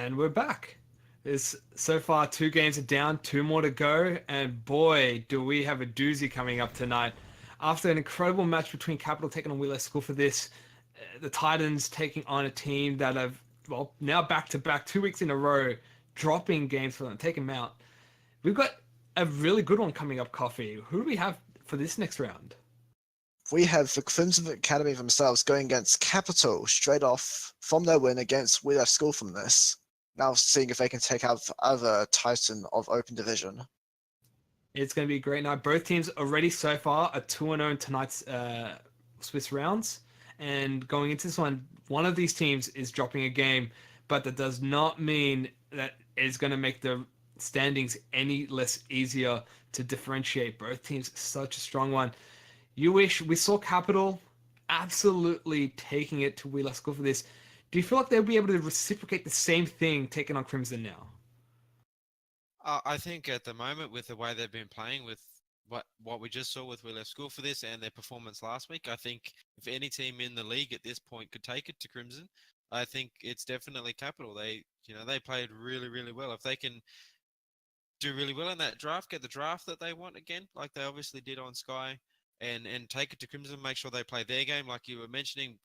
And we're back. There's so far 2 games are down, 2 more to go, and boy, do we have a doozy coming up tonight. After an incredible match between Capital taking on Wheeler School for this, the Titans taking on a team that have, well, now back to back, 2 weeks in a row, dropping games for them, taking them out. We've got a really good one coming up, Coffee. Who do we have for this next round? We have the Crimson Academy themselves going against Capital straight off from their win against We Left School from this. Now seeing if they can take out the other Titan of Open Division. It's going to be a great night. Both teams already so far are 2-0 in tonight's Swiss rounds. And going into this one of these teams is dropping a game, but that does not mean that it's going to make the standings any less easier to differentiate. Both teams, such a strong one. You wish we saw Capital absolutely taking it to Wheeler School for this. Do you feel like they'll be able to reciprocate the same thing taking on Crimson now? I think at the moment, with the way they've been playing, with what we just saw with We Left School for this and their performance last week, I think if any team in the league at this point could take it to Crimson, I think it's definitely Capital. They played really, really well. If they can do really well in that draft, get the draft that they want again, like they obviously did on Sky, and take it to Crimson, make sure they play their game, like you were mentioning.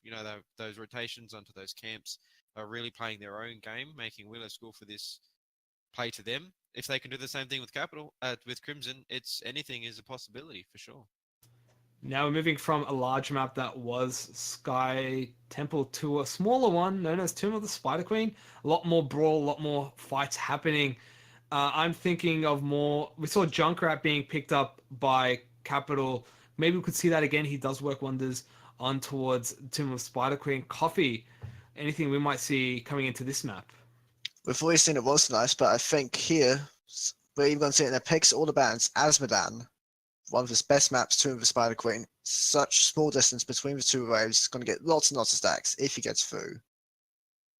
Those rotations onto those camps are really playing their own game, making Wheeler School for this play to them. If they can do the same thing with with Crimson, anything is a possibility for sure. Now we're moving from a large map that was Sky Temple to a smaller one known as Tomb of the Spider Queen. A lot more brawl, a lot more fights happening. I'm thinking of more. We saw Junkrat being picked up by Capital. Maybe we could see that again. He does work wonders on towards Tomb of Spider Queen. Coffee, anything we might see coming into this map? We've always seen it was nice, but I think here we're even going to see it in the picks all the bands. Asmodan, one of his best maps, Tomb of the Spider Queen. Such small distance between the two waves. He's going to get lots and lots of stacks if he gets through.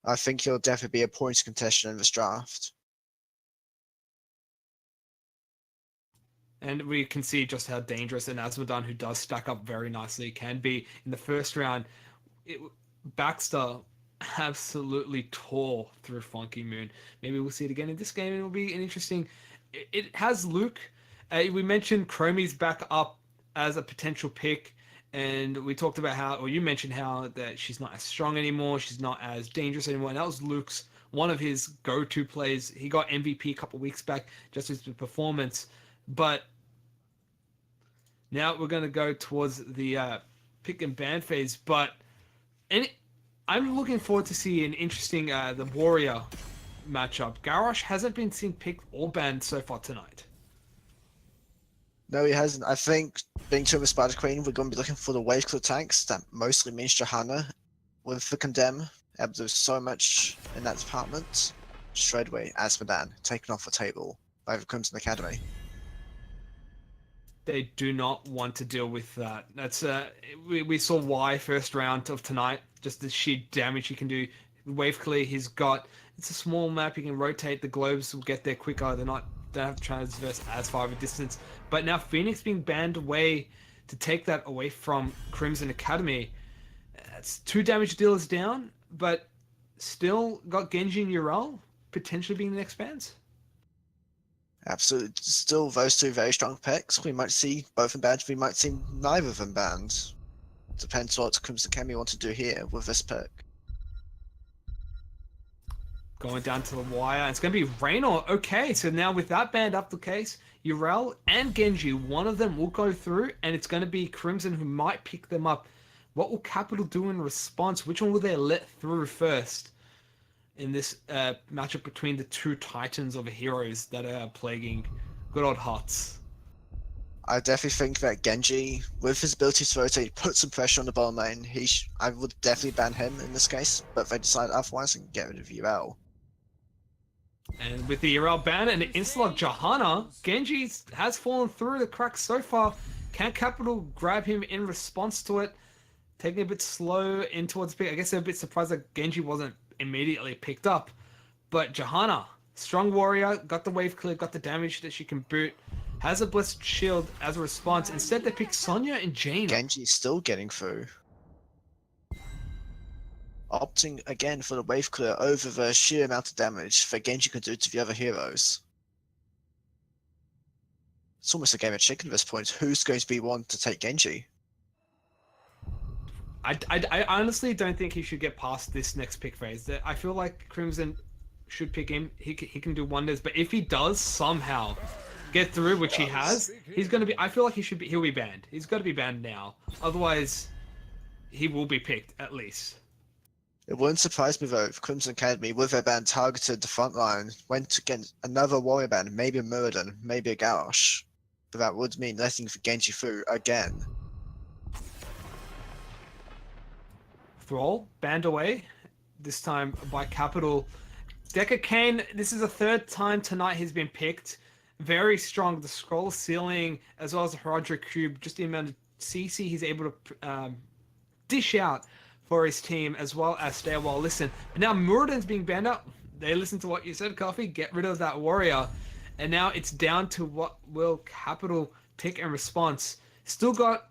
I think he'll definitely be a points contestant in this draft. And we can see just how dangerous an Asmodan, who does stack up very nicely, can be. In the first round, Baxter absolutely tore through Funky Moon. Maybe we'll see it again in this game, and it'll be an interesting... It has Luke. We mentioned Chromie's back up as a potential pick, and we talked about how, or you mentioned how that she's not as strong anymore, she's not as dangerous anymore, and that was Luke's one of his go-to plays. He got MVP a couple weeks back just his performance. But now we're going to go towards the pick and ban phase. But I'm looking forward to see an interesting the Warrior matchup. Garrosh hasn't been seen picked or banned so far tonight. No, he hasn't. I think being Tomb of Spider Queen, we're going to be looking for the wave clear tanks. That mostly means Johanna with the Condemn. Able to do so much in that department. Straight away, Asmodan taken off the table by the Crimson Academy. They do not want to deal with that. That's we saw why first round of tonight. Just the sheer damage he can do. Wave clear he's got. It's a small map. You can rotate. The globes will get there quicker. They don't have to transverse as far of a distance. But now Phoenix being banned away to take that away from Crimson Academy. It's 2 damage dealers down, but still got Genji and Urel potentially being the next bans. Absolutely. Still those two very strong picks. We might see both of them banned. We might see neither of them banned. Depends what Crimson Academy want to do here with this pick. Going down to the wire. It's going to be Raynor. Okay, so now with that banned up the case, Urel and Genji, one of them will go through, and it's going to be Crimson who might pick them up. What will Capital do in response? Which one will they let through first in this matchup between the two titans of heroes that are plaguing good old HotS? I definitely think that Genji, with his ability to rotate, put some pressure on the bottom lane. I would definitely ban him in this case, but if they decide otherwise, I can get rid of Urel. And with the Urel ban and the Inslog Johanna, Genji has fallen through the cracks so far. Can Capital grab him in response to it? Taking a bit slow in towards pick. I guess they're a bit surprised that Genji wasn't immediately picked up. But Johanna, strong warrior, got the wave clear, got the damage that she can boot. Has a blessed shield as a response. Instead, they pick Sonya and Jane. Genji's still getting through. opting again for the wave clear over the sheer amount of damage that Genji could do to the other heroes. It's almost a game of chicken at this point. Who's going to be one to take Genji? I honestly don't think he should get past this next pick phase. I feel like Crimson should pick him. He can do wonders, but if he does somehow get through, which he has, he's gonna be. I feel like he'll be banned. He's got to be banned now. Otherwise, he will be picked at least. It wouldn't surprise me though if Crimson Academy, with their ban targeted the front line, went against another warrior ban, maybe a Muradin, maybe a Garrosh. But that would mean letting Genji through again. Thrall banned away, this time by Capital. Deca Kane, this is the third time tonight he's been picked. Very strong. The scroll ceiling as well as the Herodric Cube, just the amount of CC he's able to dish out for his team as well as stay a while. Listen, but now Muradin's being banned out. They listen to what you said, Coffee. Get rid of that warrior. And now it's down to what will Capital pick in response. Still got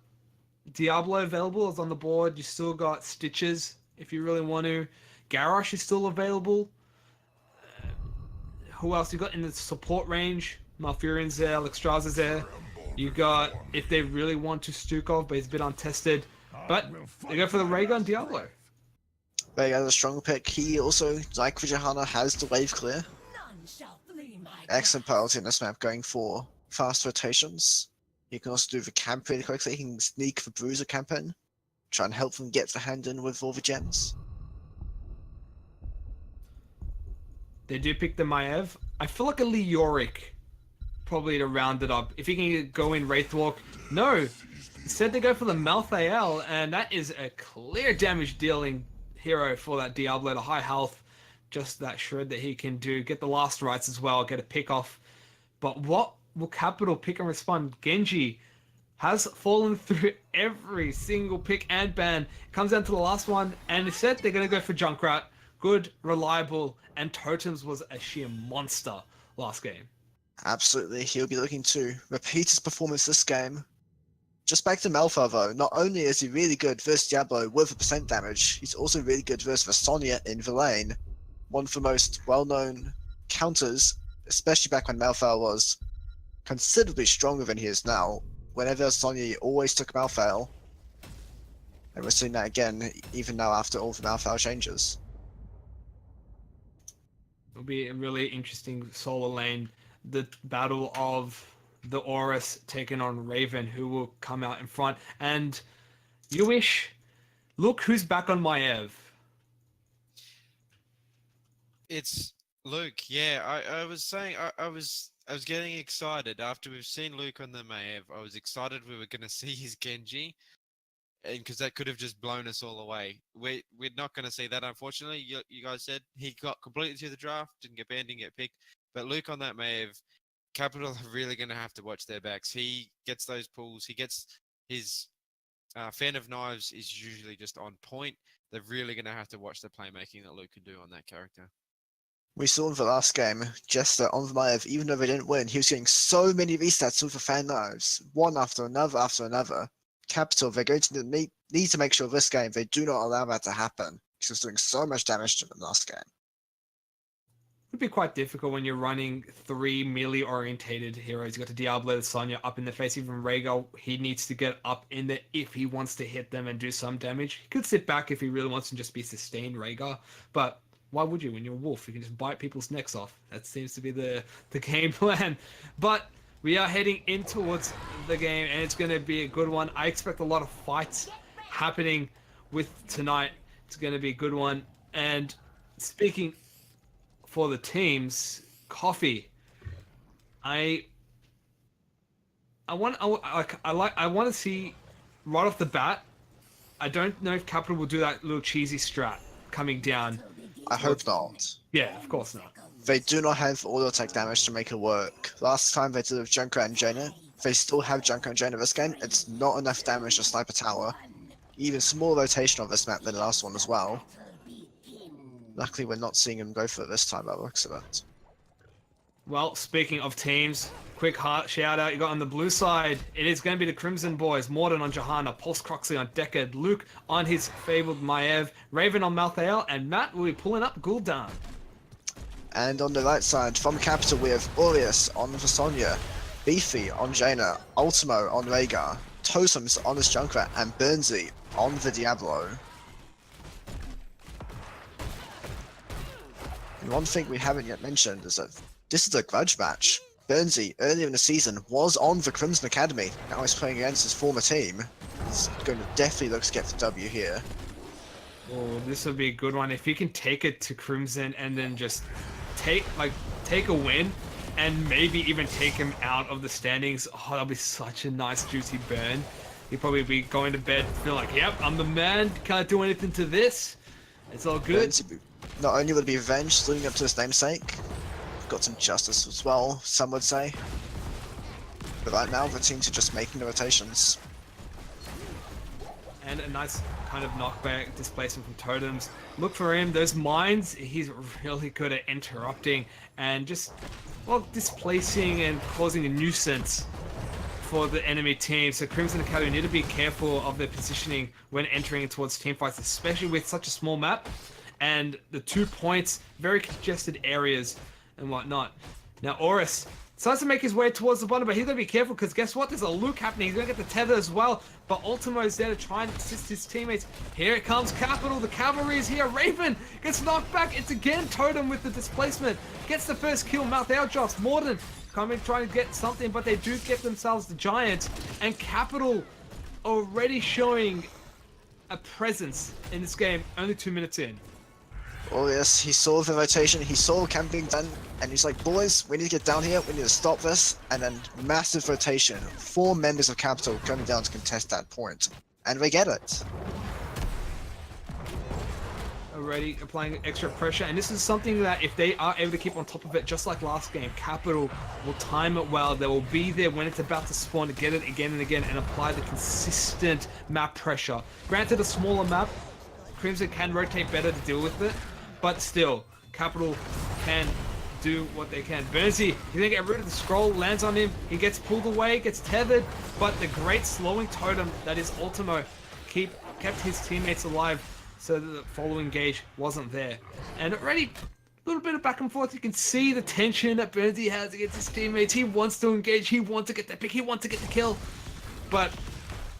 Diablo available is on the board. You still got Stitches if you really want to. Garrosh is still available. Who else you got in the support range? Malfurion's there, Alexstrasza's there. You got, if they really want to, Stukov, but he's a bit untested. But they go for the Raygun Diablo. They got a strong pick. He also, like Vijahana, has the wave clear. Excellent priority in this map, going for fast rotations. He can also do the camp really quickly. He can sneak the Bruiser camp in, try and help them get the hand in with all the gems. They do pick the Maev. I feel like a Leoric, probably to round it up. If he can go in Wraithwalk, no. Instead they go for the Malthael, and that is a clear damage dealing hero for that Diablo to high health. Just that shred that he can do. Get the last rights as well, get a pick off. But what will Capital pick and respond? Genji has fallen through every single pick and ban. Comes down to the last one, and instead they're going to go for Junkrat. Good, reliable, and Totems was a sheer monster last game. Absolutely, he'll be looking to repeat his performance this game. Just back to Malphar though, not only is he really good versus Diablo with a percent damage, he's also really good versus Sonya in the lane. One of the most well-known counters, especially back when Malphar was considerably stronger than he is now. Whenever Sonya, he always took Malphar. And we're seeing that again, even now after all the Malphar changes. It'll be a really interesting solo lane. The battle of the Horus taking on Raven, who will come out in front. And you wish, look who's back on Maev. It's Luke. Yeah, I was saying I was getting excited after we've seen Luke on the Maev. I was excited we were going to see his Genji, and because that could have just blown us all away. We're not going to see that, unfortunately. You guys said he got completely through the draft, didn't get banned, didn't get picked. But Luke on that Maev, Capital are really going to have to watch their backs. He gets those pulls. He gets his Fan of Knives is usually just on point. They're really going to have to watch the playmaking that Luke can do on that character. We saw in the last game, Jester on the Maev, even though they didn't win, he was getting so many restats with the Fan Knives, one after another after another. Capital, they're going to need to make sure this game they do not allow that to happen. He was doing so much damage to them last game. It would be quite difficult when you're running three melee orientated heroes. You got the Diablo, the Sonya up in the face, even Rhaegar. He needs to get up in there if he wants to hit them and do some damage. He could sit back if he really wants to just be sustained Rhaegar, but why would you when you're a wolf? You can just bite people's necks off. That seems to be the game plan. But we are heading in towards the game, and it's going to be a good one. I expect a lot of fights happening with tonight. It's going to be a good one. And speaking for the teams, Coffee, I want to see right off the bat. I don't know if Capital will do that little cheesy strat coming down. I hope not. Yeah, of course not. They do not have auto attack damage to make it work. Last time they did it with Junkrat and Jaina. They still have Junkrat and Jaina this game. It's not enough damage to snipe a tower. Even small rotation on this map than the last one as well. Luckily, we're not seeing him go for it this time by the looks of it. Well, speaking of teams, quick heart shout out you got on the blue side. It is going to be the Crimson boys. Morden on Johanna, Pulse Croxley on Deckard, Luke on his fabled Maev, Raven on Malthael, and Matt will be pulling up Gul'dan. And on the right side, from Capital, we have Aureus on Vasonia, Beefy on Jaina, Ultimo on Rhaegar, Totems on this Junkrat, and Burnsy on the Diablo. And one thing we haven't yet mentioned is that this is a grudge match. Burnsy, earlier in the season, was on the Crimson Academy. Now he's playing against his former team. He's going to definitely look to get the W here. Oh, this would be a good one. If he can take it to Crimson and then just take a win and maybe even take him out of the standings, oh, that'll be such a nice juicy burn. He'd probably be going to bed feel like, yep, I'm the man, can't do anything to this. It's all good. Burnsy, not only would it be revenge leading up to his namesake, got some justice as well, some would say. But right now, the teams are just making the rotations. And a nice kind of knockback displacement from Totems. Look for him, those mines, he's really good at interrupting and just, well, displacing and causing a nuisance for the enemy team. So Crimson Academy need to be careful of their positioning when entering towards team fights, especially with such a small map and the 2 points, very congested areas and whatnot. Now Aureus starts to make his way towards the bottom, but he's going to be careful because guess what? There's a Luke happening. He's going to get the tether as well. But Ultimo is there to try and assist his teammates. Here it comes, Capital. The cavalry is here. Raven gets knocked back. It's again Totem with the displacement. Gets the first kill. Malthael drops. Morden coming trying to get something, but they do get themselves the Giant. And Capital already showing a presence in this game only 2 minutes in. Oh yes, he saw the rotation, he saw the camp being done, and he's like, boys, we need to get down here, we need to stop this, and then massive rotation. 4 members of Capital coming down to contest that point. And we get it. Already applying extra pressure, and this is something that if they are able to keep on top of it, just like last game, Capital will time it well. They will be there when it's about to spawn to get it again and again and apply the consistent map pressure. Granted, a smaller map, Crimson can rotate better to deal with it, but still, Capital can do what they can. Burnsy, he's gonna get rid of the scroll, lands on him, he gets pulled away, gets tethered, but the great slowing totem that is Ultimo kept his teammates alive so that the following gauge wasn't there. And already a little bit of back and forth, you can see the tension that Burnsy has against his teammates. He wants to engage, he wants to get that pick, he wants to get the kill, but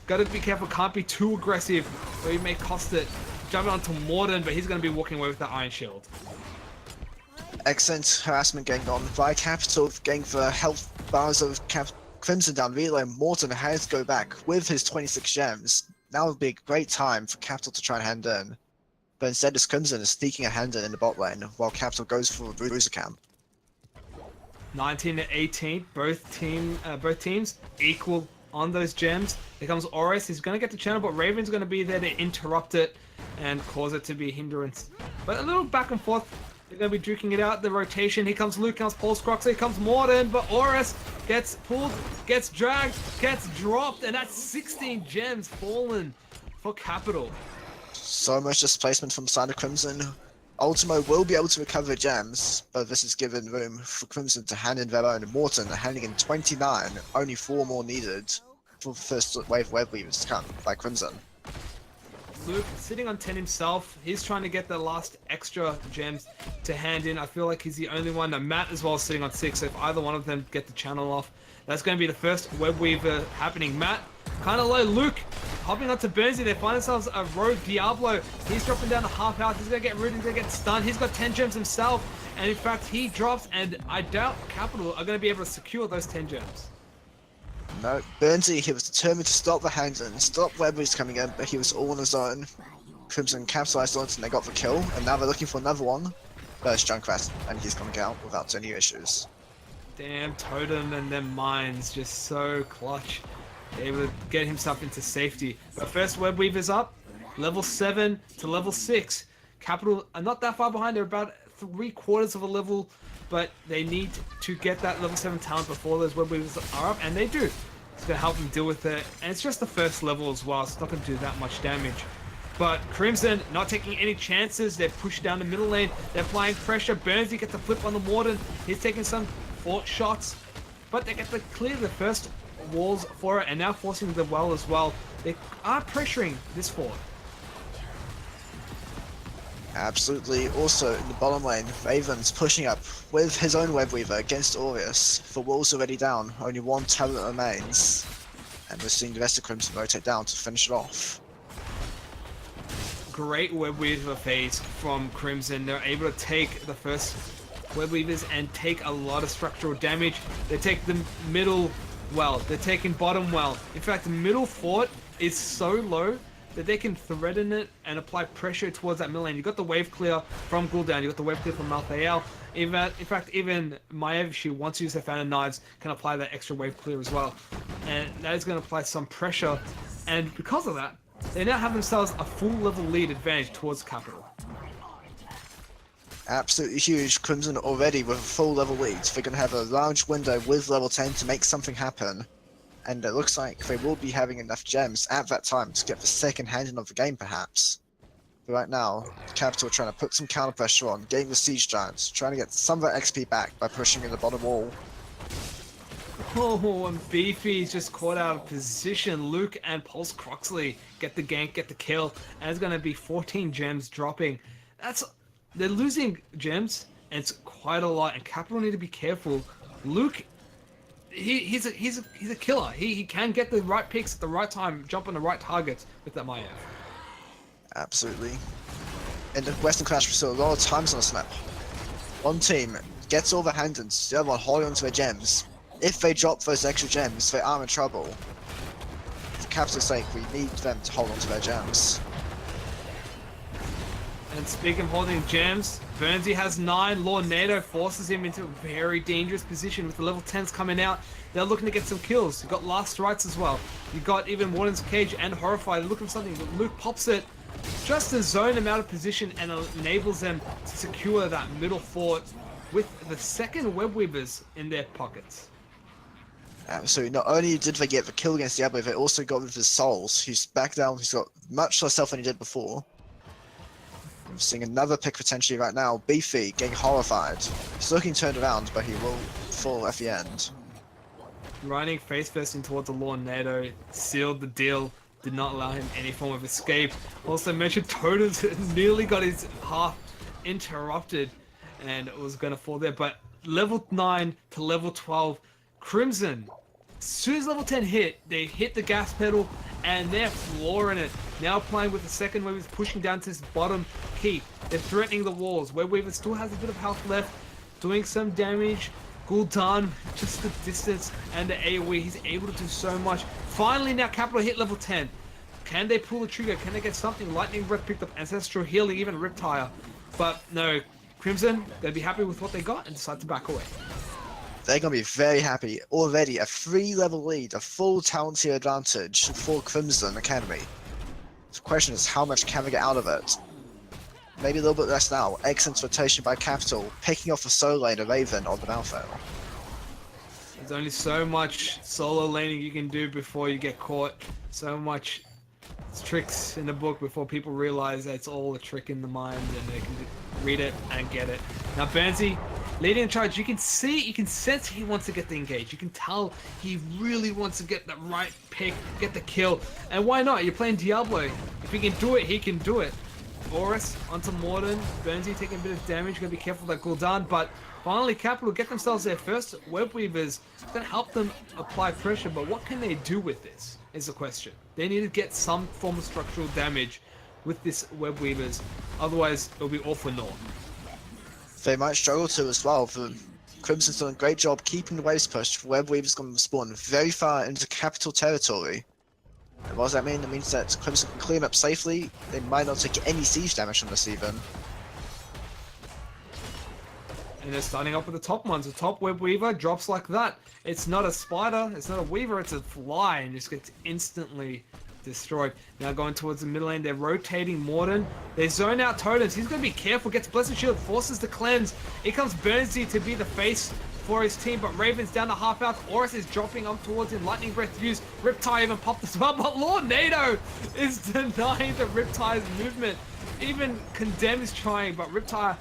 gotta be careful, can't be too aggressive or he may cost it. Jumping onto Morden, but he's going to be walking away with the Iron Shield. Excellent harassment going on by Capital, getting the health bars of Crimson down. Relay Morton has to go back with his 26 gems. Now would be a great time for Capital to try and hand in. But instead, this Crimson is sneaking a hand in the bot lane, while Capital goes for a Bruiser camp. 19 to 18, both teams equal on those gems. Here comes Aureus, he's going to get the channel, but Raven's going to be there to interrupt it and cause it to be a hindrance. But a little back and forth, they're going to be duking it out, the rotation. Here comes Luke, comes Pulse Croxley, here comes Morden, but Aureus gets pulled, gets dragged, gets dropped, and that's 16 gems fallen for Capital. So much displacement from side of Crimson. Ultimo will be able to recover gems, but this is given room for Crimson to hand in their own. Morton handing in 29, only 4 more needed for the first wave of web weavers to come by Crimson. Luke sitting on 10 himself, he's trying to get the last extra gems to hand in. I feel like he's the only one. Now Matt as well sitting on 6, so if either one of them get the channel off, that's going to be the first web weaver happening. Matt, kind of low. Luke hopping onto Burnsy, they find themselves a rogue Diablo. He's dropping down to half health, he's going to get rooted, he's going to get stunned. He's got 10 gems himself, and in fact he drops, and I doubt Capital are going to be able to secure those 10 gems. No, Burnsy, he was determined to stop the hands in, stop Webby's coming in, but he was all on his own. Crimson capitalized on it and they got the kill, and now they're looking for another one. But it's Junkrat, and he's coming out without any issues. Damn, Totem and them mines, just so clutch. Able to get himself into safety. But first web weaver's up, level 7 to level 6. Capital are not that far behind, they're about 3/4 of a level, but they need to get that level 7 talent before those web weavers are up, and they do. It's going to help them deal with it, and it's just the first level as well, so it's not going to do that much damage. But Crimson not taking any chances, they're pushed down the middle lane, they're applying pressure. Burnsy gets a flip on the Morden, he's taking some fort shots, but they get to clear the first walls for it, and now forcing the well as well. They are pressuring this fort. Absolutely. Also, in the bottom lane, Raven's pushing up with his own Web Weaver against Aureus. The wall's already down, only one talent remains. And we're seeing the rest of Crimson rotate down to finish it off. Great Web Weaver phase from Crimson. They're able to take the first Web Weavers and take a lot of structural damage. They take the middle well, they're taking bottom well. In fact, the middle fort is so low that they can threaten it and apply pressure towards that middle lane. You got the wave clear from Gul'dan, you got the wave clear from Malthael. In fact, even Maiev, if she wants to use her Fan of Knives, can apply that extra wave clear as well. And that is going to apply some pressure. And because of that, they now have themselves a full level lead advantage towards Capital. Absolutely huge. Crimson already with a full level lead. They're going to have a large window with level 10 to make something happen. And it looks like they will be having enough gems at that time to get the second handing of the game, perhaps. But right now, Capital are trying to put some counter pressure on, getting the Siege Giants, trying to get some of their XP back by pushing in the bottom wall. Oh, and Beefy is just caught out of position. Luke and Pulse Croxley get the gank, get the kill, and it's going to be 14 gems dropping. They're losing gems, and it's quite a lot, and Capital need to be careful. Luke, he's a killer. He can get the right picks at the right time, jump on the right targets with that Maiev. Absolutely. In the Western Clash, we saw a lot of times on the snap. One team gets all the handles, the other one holding onto their gems. If they drop those extra gems, they are in trouble. For Capital's sake, we need them to hold onto their gems. And speaking of holding gems, Burnsy has 9. Lord NATO forces him into a very dangerous position with the level 10s coming out. They're looking to get some kills. You've got Last Rites as well. You've got even Warden's Cage and Horrified. They're looking for something, but Luke pops it just to zone them out of position and enables them to secure that middle fort with the second Web Weavers in their pockets. So not only did they get the kill against Diablo, they also got rid of his souls. He's back down, he's got much less health than he did before. I'm seeing another pick potentially right now. Beefy getting horrified. He's looking turned around, but he will fall at the end. Running face first in towards the Lord NATO, sealed the deal, did not allow him any form of escape. Also mentioned Totems nearly got his half interrupted and it was going to fall there, but level 9 to level 12, Crimson, as soon as level 10 hit, they hit the gas pedal and they're flooring it. Now playing with the second Web Weaver, pushing down to this bottom keep. They're threatening the walls. Web Weaver still has a bit of health left, doing some damage. Gul'dan, just the distance and the AoE, he's able to do so much. Finally now Capital hit level 10. Can they pull the trigger? Can they get something? Lightning Breath picked up Ancestral Healing, even Riptire. But no, Crimson, they'll be happy with what they got and decide to back away. They're going to be very happy. Already a 3-level lead, a full talent tier advantage for Crimson Academy. The question is, how much can they get out of it? Maybe a little bit less now. Excellent rotation by Capital, picking off a solo lane, a Raven on the Malthael. There's only so much solo laning you can do before you get caught. So much tricks in the book before people realize that it's all a trick in the mind and they can read it and get it. Now Burnsy, leading in charge, you can see, you can sense he wants to get the engage. You can tell he really wants to get the right pick, get the kill. And why not? You're playing Diablo. If he can do it, he can do it. Boris onto Morden. Burnsy taking a bit of damage. Gotta be careful with that Gul'dan. But finally, Capital get themselves their first Web Weavers. Gonna help them apply pressure. But what can they do with this? Is the question. They need to get some form of structural damage with this Web Weavers. Otherwise, it'll be all for naught. They might struggle to as well. For Crimson's done a great job keeping the waves pushed. Web Weaver's going to spawn very far into Capital territory. And what does that mean? It means that Crimson can clean up safely. They might not take any siege damage from this even. And they're starting up with the top ones. The top Web Weaver drops like that. It's not a spider, it's not a weaver, it's a fly, and just gets instantly destroyed. Now going towards the middle lane, they're rotating Morden. They zone out Totems. He's going to be careful, gets Blessed Shield, forces the cleanse. Here comes Burnsy to be the face for his team, but Raven's down to half health. Horus is dropping up towards him. Lightning Breath used. Riptide even popped as well, but Lord NATO is denying the Riptide's movement. Even Condemn is trying, but Riptide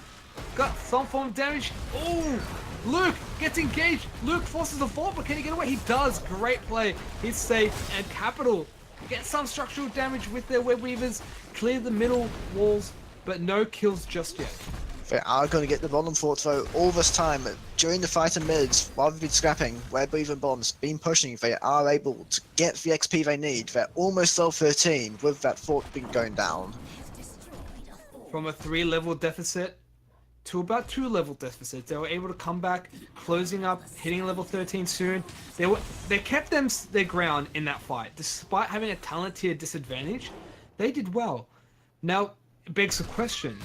got some form of damage. Ooh! Luke gets engaged. Luke forces the vault, but can he get away? He does. Great play. He's safe. And Capital get some structural damage with their web weavers. Clear the middle walls, but no kills just yet. They are going to get the bottom fort though all this time. During the fight in mids, while they've been scrapping, web weaver bombs, been pushing, they are able to get the XP they need. They're almost level 13 with that fort being going down. From a 3-level deficit to about 2-level deficit, they were able to come back, closing up, hitting level 13 soon. They kept their ground in that fight, despite having a talent tier disadvantage. They did well. Now it begs the question: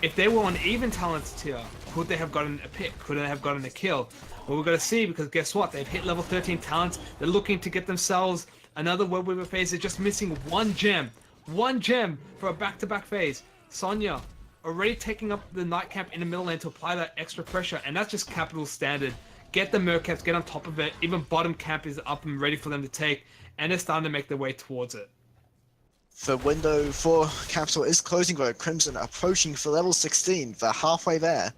if they were on even talent tier, could they have gotten a pick? Could they have gotten a kill? Well, we're going to see, because guess what? They've hit level 13 talents. They're looking to get themselves another web weaver phase. They're just missing one gem. One gem for a back-to-back phase. Sonya already taking up the night camp in the middle lane to apply that extra pressure, and that's just Capital standard. Get the mercaps, get on top of it. Even bottom camp is up and ready for them to take, and they're starting to make their way towards it. The window for Capital is closing though. Crimson approaching for level 16. They're halfway there.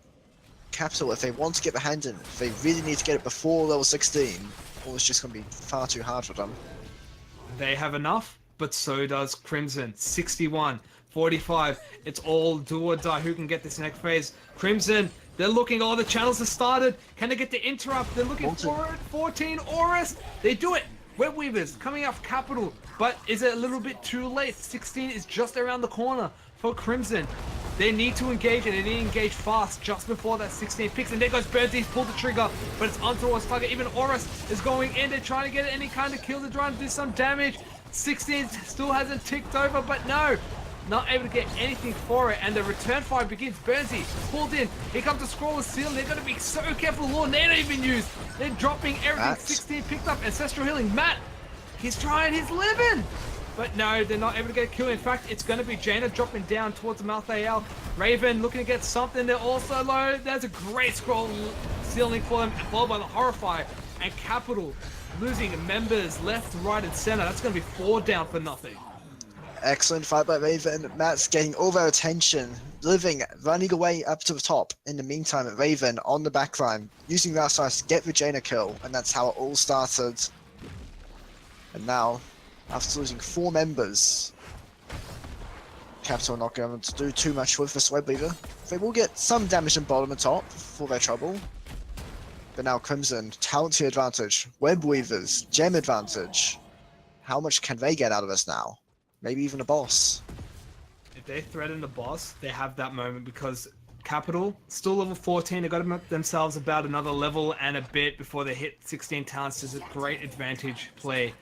Capital, if they want to get the hand in, they really need to get it before level 16, or it's just going to be far too hard for them. They have enough, but so does Crimson. 61, 45. It's all do or die. Who can get this next phase? Crimson, they're looking. All the channels have started. Can they get the interrupt? They're looking for it. 14, Aurus. They do it. Web Weavers coming up Capital, but is it a little bit too late? 16 is just around the corner for Crimson. They need to engage, and they need to engage fast just before that 16 picks. And there goes Birdie's pulled the trigger, but it's Unthor's target. Even Aurus is going in. They're trying to get any kind of kill. They're trying to do some damage. 16 still hasn't ticked over, but no. Not able to get anything for it, and the return fire begins. Burnsy pulled in. Here comes the scroller seal. They're going to be so careful. Law they don't even use. They're dropping everything. Matt. 16 picked up. Ancestral healing. Matt, he's trying. He's living. But no, they're not able to get a kill. In fact, it's going to be Jaina dropping down towards the Mouth AL. Raven looking to get something. They're also low. There's a great scroll sealing for them, followed by the Horrify. And Capital losing members left, right, and center. That's going to be 4 down for nothing. Excellent fight by Raven. Matt's getting all their attention. Living, running away up to the top. In the meantime, Raven on the backline, using that size to get the Jaina kill, and that's how it all started. And now, after losing 4 members, Capital not going to do too much with this web weaver. They will get some damage in bottom and top for their trouble. But now Crimson, talent tier advantage, web weavers, gem advantage. How much can they get out of this now? Maybe even a boss. If they threaten the boss, they have that moment, because Capital, still level 14, they've got to make themselves about another level and a bit before they hit 16 talents. There's a great advantage play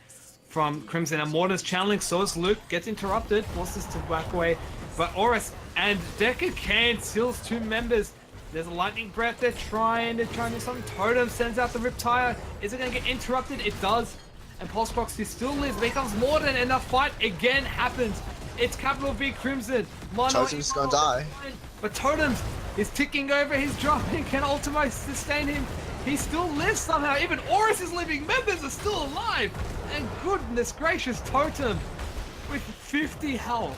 from Crimson. And Morden's channeling, so is Luke, gets interrupted, forces to back away. But Aurus and Decker Kane seals 2 members. There's a lightning breath, they're trying to do something. Totem sends out the Riptire. Is it going to get interrupted? It does. And Pulse Proxy still lives. There comes Morden, and the fight again happens. It's Capital v Crimson. Totem's gonna die. But Totems is ticking over. He's dropping. Can Ultimo sustain him? He still lives somehow. Even Aurus is living. Members are still alive. And goodness gracious, Totem with 50 health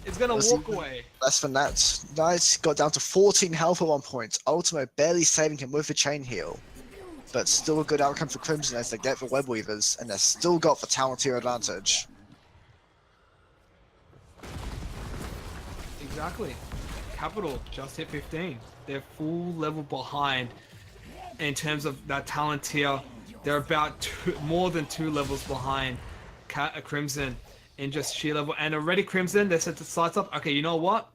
is gonna walk away. Less than that. Knight got down to 14 health at one point. Ultimo barely saving him with the chain heal. But still a good outcome for Crimson as they get the web weavers, and they've still got the talent tier advantage. Exactly. Capital just hit 15. They're full level behind in terms of that talent tier. They're about more than 2 levels behind Crimson in just sheer level. And already Crimson, they set the sights up. Okay, you know what?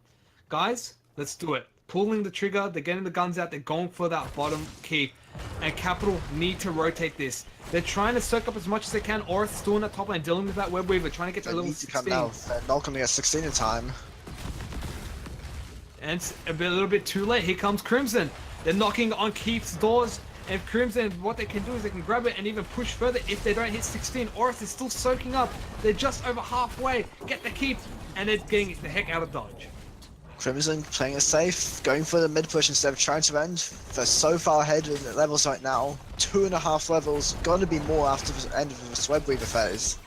Guys, let's do it. Pulling the trigger, they're getting the guns out, they're going for that bottom keep. And Capital need to rotate this. They're trying to soak up as much as they can. Aurith still in that top lane, dealing with that web weaver, trying to get to level 16. They're not going to get 16 in time. And it's a little bit too late. Here comes Crimson. They're knocking on Keith's doors. And Crimson, what they can do is they can grab it and even push further if they don't hit 16. Aurith is still soaking up. They're just over halfway. Get the keep. And they're getting the heck out of dodge. Crimson playing it safe, going for the mid push instead of trying to end. They're so far ahead in the levels right now. 2.5 levels, gonna be more after the end of the web weaver phase.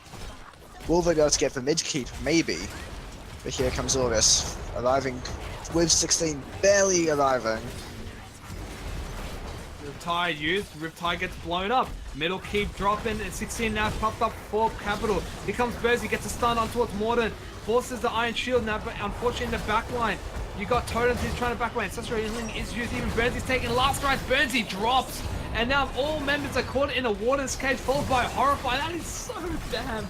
Will they be able to get the mid keep? Maybe. But here comes Aurus, arriving with 16, barely arriving. Riptide used. Riptide gets blown up. Middle keep dropping, and 16 now popped up for Capital. Here comes Bersy, gets a stun on towards Morden. Forces the Iron Shield now, but unfortunately in the back line, you got Totems who's trying to backline. Such healing is used. Even Burnsy's taking last rights. Burnsy drops. And now all members are caught in a Warden's cage, followed by Horrify. That is so damn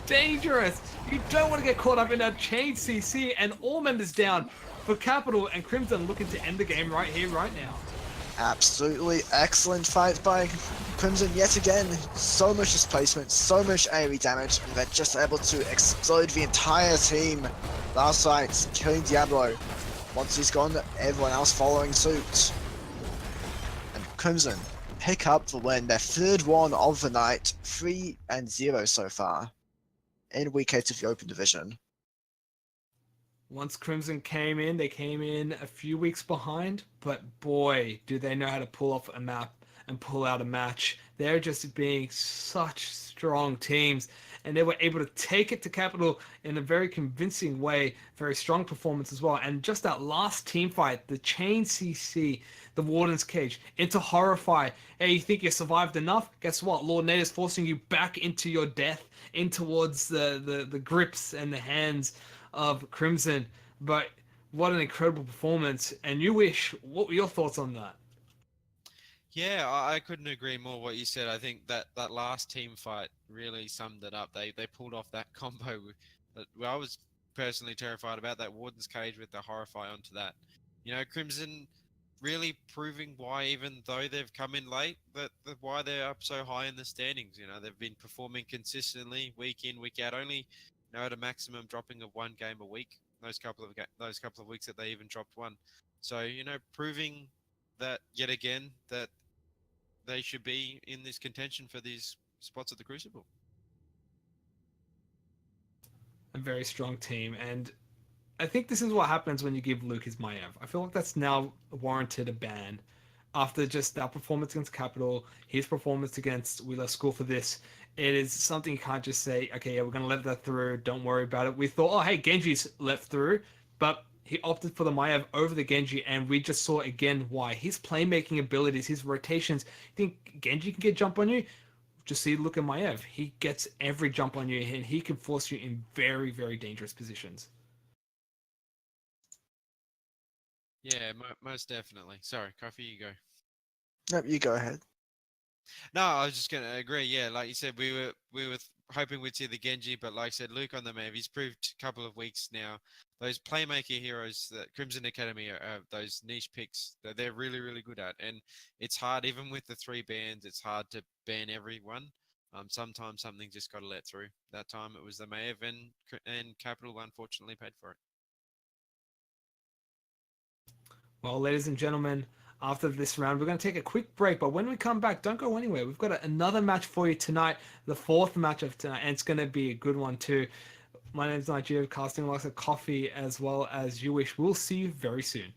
dangerous. You don't want to get caught up in a chain CC, and all members down for Capital, and Crimson looking to end the game right here, right now. Absolutely excellent fight by Crimson yet again. So much displacement, so much AoE damage, and they're just able to explode the entire team. Last fight, killing Diablo. Once he's gone, everyone else following suit. And Crimson pick up the win, their third one of the night, 3-0 so far, in week 8 of the Open Division. Once Crimson came in, they came in a few weeks behind, but boy, do they know how to pull off a map and pull out a match. They're just being such strong teams, and they were able to take it to Capital in a very convincing way, very strong performance as well. And just that last team fight, the Chain CC, the Warden's Cage, into Horrify. Hey, you think you survived enough? Guess what? Lord Nate is forcing you back into your death, in towards the grips and the hands of Crimson. But what an incredible performance. And you wish, what were your thoughts on that? Yeah, I couldn't agree more what you said. I think that last team fight really summed it up. They pulled off that combo that I was personally terrified about, that Warden's Cage with the Horrify onto that. You know, Crimson really proving why, even though they've come in late, that why they're up so high in the standings. You know, they've been performing consistently week in, week out, only at a maximum dropping of one game a week. Those couple of weeks that they even dropped one. So, you know, proving that yet again that they should be in this contention for these spots at the Crucible. A very strong team, and I think this is what happens when you give Luke his Maiev. I feel like that's now warranted a ban after just that performance against Capital, his performance against We Left School for this. It is something you can't just say, okay, yeah, we're going to let that through, don't worry about it. We thought, oh, hey, Genji's left through, but he opted for the Maiev over the Genji, and we just saw again why. His playmaking abilities, his rotations. You think Genji can get jump on you? Just see, look at Maiev. He gets every jump on you, and he can force you in very, very dangerous positions. Yeah, most definitely. Sorry, Kofi, you go. Nope, you go ahead. No, I was just going to agree. Yeah, like you said, we were hoping we'd see the Genji, but like I said, Luke on the map, he's proved a couple of weeks now. Those playmaker heroes that Crimson Academy are those niche picks that they're really, really good at. And it's hard, even with the 3 bans, it's hard to ban everyone. Sometimes something just got to let through. That time it was the Maiev, and Capital unfortunately paid for it. Well, ladies and gentlemen, after this round, we're going to take a quick break. But when we come back, don't go anywhere. We've got another match for you tonight, the 4th match of tonight, and it's going to be a good one too. My name is Nigeria, casting lots of coffee as well as you wish. We'll see you very soon.